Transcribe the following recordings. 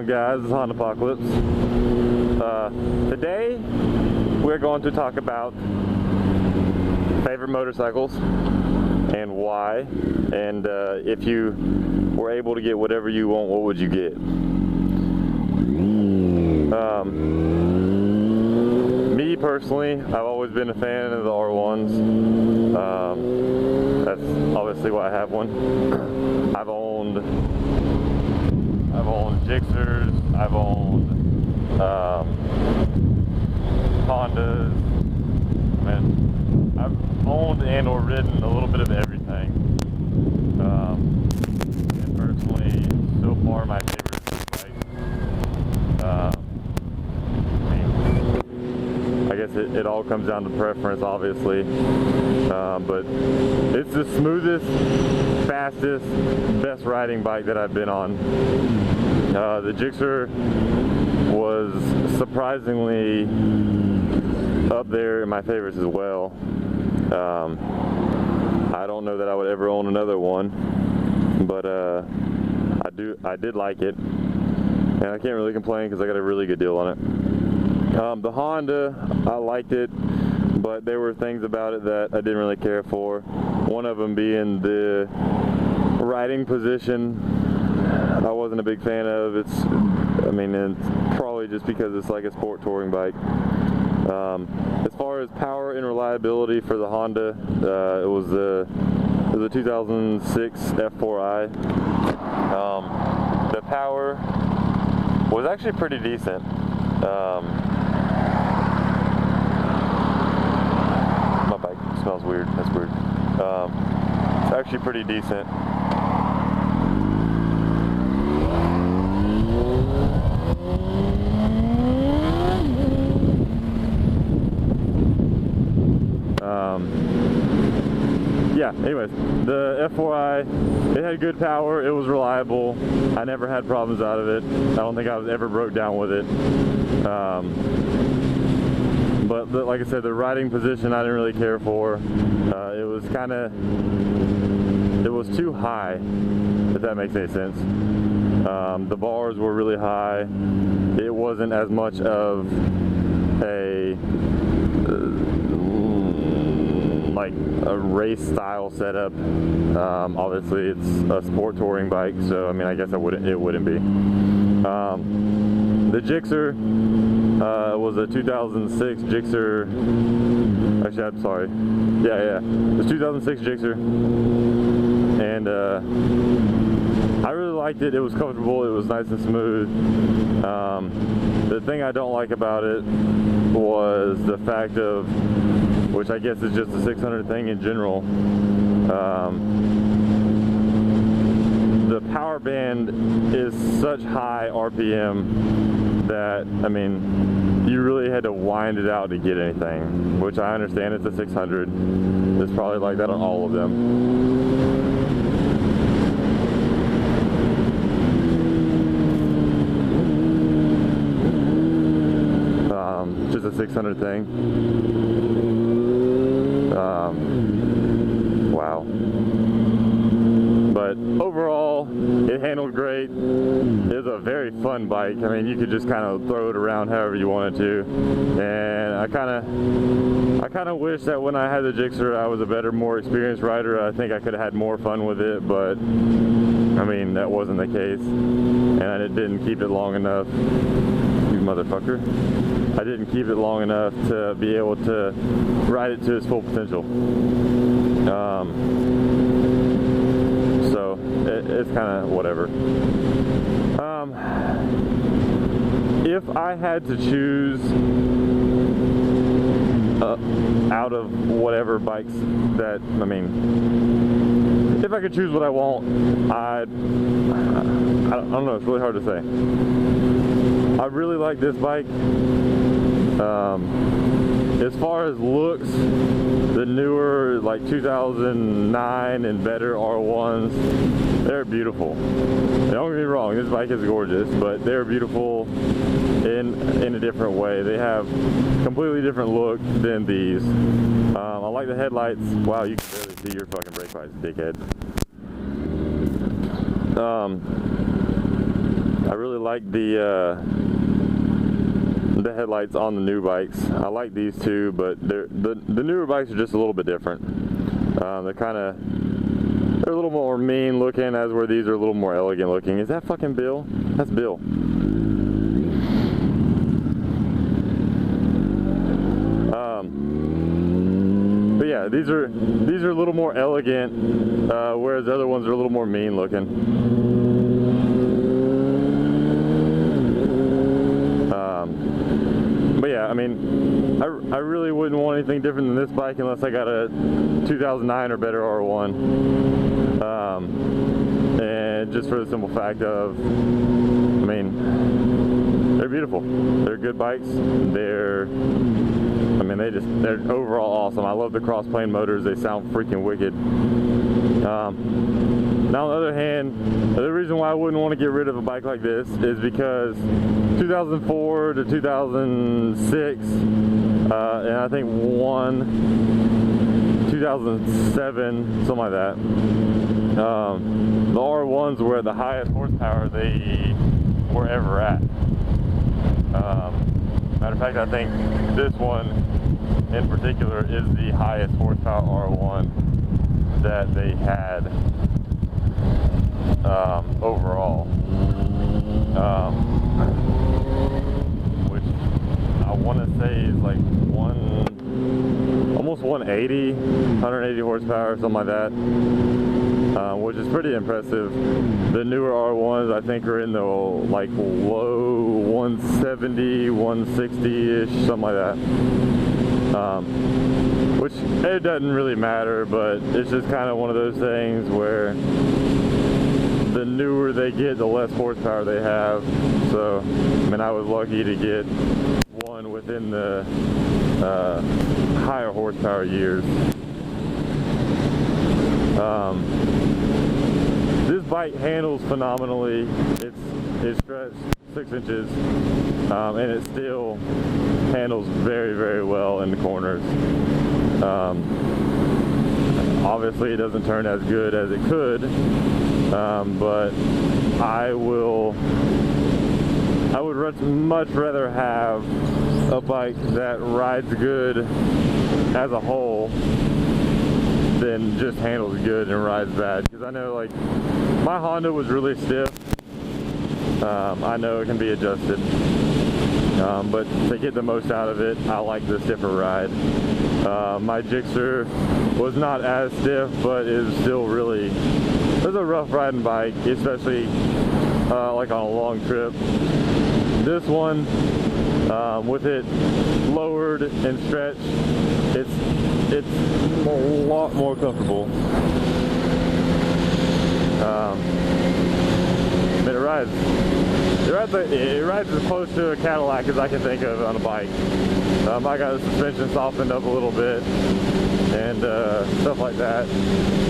on, guys? It's Honda Apocalypse. Today we're going to talk about favorite motorcycles and why, and if you were able to get whatever you want, what would you get? Me personally, I've always been a fan of the R1s. That's obviously why I have one. I've owned Gixxers, I've owned Hondas. I mean, I've owned and or ridden a little bit of everything. And personally, so far my favorite is this bike. I guess it all comes down to preference, obviously, but it's the smoothest, fastest, best riding bike that I've been on. The Gixxer was surprisingly up there in my favorites as well. I don't know that I would ever own another one, but I did like it, and I can't really complain because I got a really good deal on it. The Honda, I liked it, but there were things about it that I didn't really care for. One of them being the riding position. I wasn't a big fan of. It's probably just because it's like a sport touring bike. As far as power and reliability for the Honda, it was a 2006 F4i. The power was actually pretty decent. My bike smells weird. That's weird. It's actually pretty decent. Yeah, anyways, the F4i, it had good power, it was reliable, I never had problems out of it. I don't think I was ever broke down with it. But like I said, the riding position I didn't really care for. It was too high, if that makes any sense. The bars were really high. It wasn't as much of a like a race style setup. Obviously it's a sport touring bike, so I mean, I guess it wouldn't be. The Gixxer was a 2006 Gixxer. Actually, I'm sorry. Yeah. It was 2006 Gixxer, and I really liked it. It was comfortable. It was nice and smooth. The thing I don't like about it was the fact of, which I guess is just a 600 thing in general, the power band is such high RPM that, I mean, you really had to wind it out to get anything, which I understand it's a 600. It's probably like that on all of them. Just a 600 thing. Wow. But overall, it handled great. It was a very fun bike. I mean, you could just kind of throw it around however you wanted to. And I kind of wish that when I had the Gixxer, I was a better, more experienced rider. I think I could have had more fun with it, but I mean, that wasn't the case. And I didn't keep it long enough. You motherfucker. I didn't keep it long enough to be able to ride it to its full potential. So it's kind of whatever. If I had to choose out of whatever bikes that, I mean, if I could choose what I want, I don't know, it's really hard to say. I really like this bike. As far as looks, the newer, like 2009 and better R1s, they're beautiful. Don't get me wrong, this bike is gorgeous, but they're beautiful in a different way. They have completely different look than these. I like the headlights. Wow, you can barely see your fucking brake lights, dickhead. I really like the headlights on the new bikes. I like these too, but the newer bikes are just a little bit different. They're a little more mean looking, as where these are a little more elegant looking. Is that fucking Bill? That's Bill. But yeah, these are a little more elegant, whereas the other ones are a little more mean looking. But yeah, I mean, I really wouldn't want anything different than this bike unless I got a 2009 or better R1. And just for the simple fact of, I mean, they're beautiful. They're good bikes. They're overall awesome. I love the cross-plane motors. They sound freaking wicked. Now on the other hand, the reason why I wouldn't want to get rid of a bike like this is because 2004 to 2006, and I think 2007, something like that, the R1s were at the highest horsepower they were ever at. Matter of fact, I think this one in particular is the highest horsepower R1 that they had overall, which I want to say is like almost 180 horsepower, something like that, which is pretty impressive. The newer R1s I think are in the like low 170, 160-ish, something like that. Which it doesn't really matter, but it's just kind of one of those things where the newer they get, the less horsepower they have. So, I mean, I was lucky to get one within the higher horsepower years. This bike handles phenomenally. It's stretched 6 inches, and it still handles very, very well in the corners. Obviously it doesn't turn as good as it could, but I would much rather have a bike that rides good as a whole than just handles good and rides bad. Because I know, like, my Honda was really stiff. I know it can be adjusted, but to get the most out of it, I like the stiffer ride. My Gixxer was not as stiff, but it was still really, it was a rough riding bike, especially like on a long trip. This one, with it lowered and stretched, it's a lot more comfortable. But it rides as close to a Cadillac as I can think of on a bike. I got the suspension softened up a little bit and stuff like that.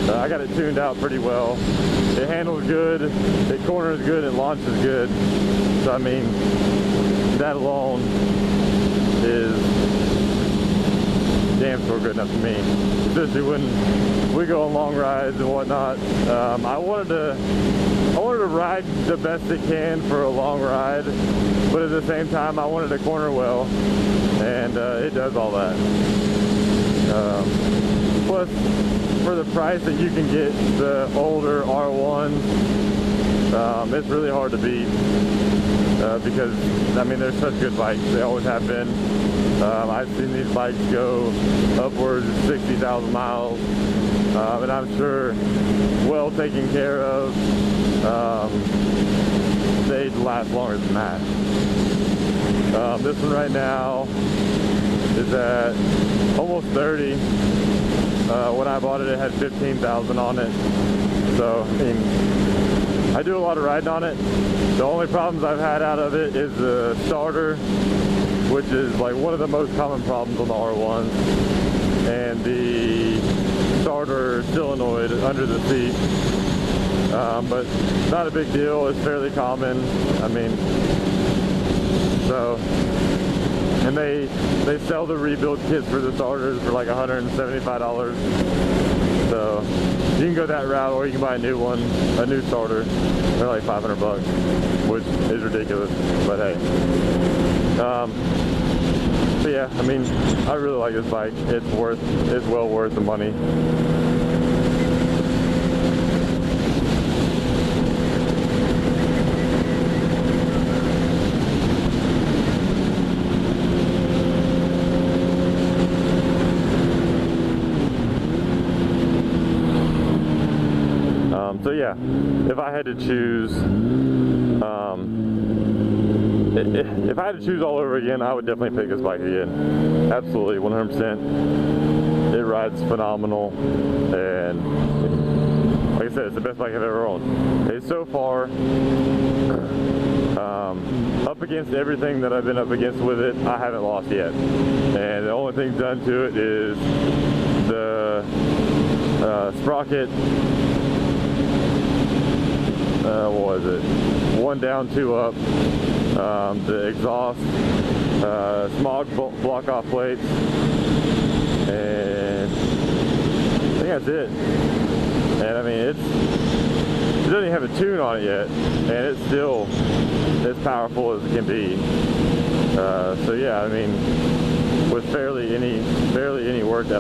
I got it tuned out pretty well. It handles good, it corners good, it launches good. So I mean, that alone is damn sure good enough for me, especially when we go on long rides and whatnot. I wanted to ride the best it can for a long ride, but at the same time I wanted to corner well, and it does all that. Plus, for the price that you can get the older R1s, it's really hard to beat, because I mean, they're such good bikes. They always have been. I've seen these bikes go upwards of 60,000 miles, and I'm sure, well taken care of, they'd last longer than that. This one right now is at almost 30. When I bought it, it had 15,000 on it. So, I mean, I do a lot of riding on it. The only problems I've had out of it is the starter, which is like one of the most common problems on the R1s, and the starter solenoid under the seat. But not a big deal. It's fairly common. I mean, so, and they sell the rebuild kits for the starters for like $175. So You can go that route, or you can buy a new one, a new starter. They're like $500, which is ridiculous, but hey. So yeah, I mean, I really like this bike. It's well worth the money. So yeah, if I had to choose, if I had to choose all over again, I would definitely pick this bike again. Absolutely, 100%. It rides phenomenal, and like I said, it's the best bike I've ever owned. It's so far up against everything that I've been up against with it, I haven't lost yet. And the only thing done to it is the sprocket. What was it? 1 down, 2 up. The exhaust, smog block off plates, and I think that's it. And I mean, it doesn't even have a tune on it yet, and it's still as powerful as it can be. So yeah, I mean, with barely any work that